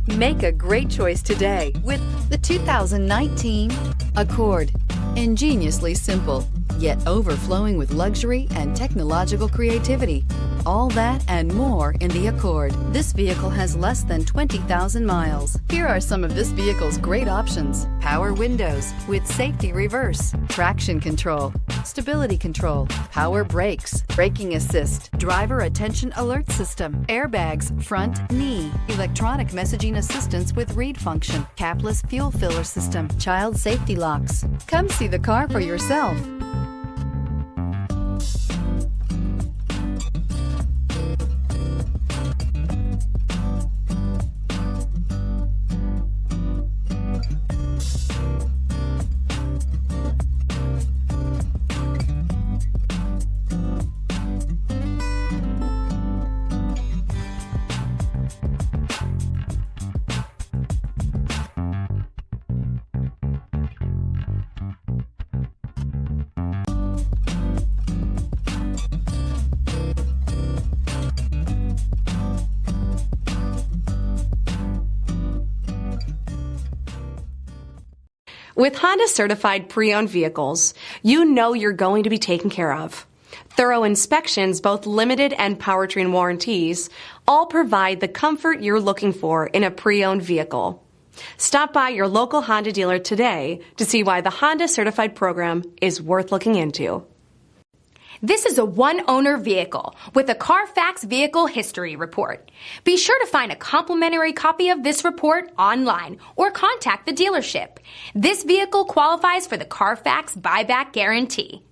Make a great choice today with the 2019 Accord. Ingeniously simple, yet overflowing with luxury and technological creativity. All that and more in the Accord. This vehicle has less than 20,000 miles. Here are some of this vehicle's great options: power windows with safety reverse, traction control, stability control, power brakes, braking assist, driver attention alert system, airbags, front knee, electronic messaging assistance with read function, capless fuel filler system, child safety locks. Come see the car for yourself. With Honda certified pre-owned vehicles, you know you're going to be taken care of. Thorough inspections, both limited and powertrain warranties, all provide the comfort you're looking for in a pre-owned vehicle. Stop by your local Honda dealer today to see why the Honda certified program is worth looking into. This is a one-owner vehicle with a CARFAX Vehicle History Report. Be sure to find a complimentary copy of this report online or contact the dealership. This vehicle qualifies for the CARFAX Buyback Guarantee.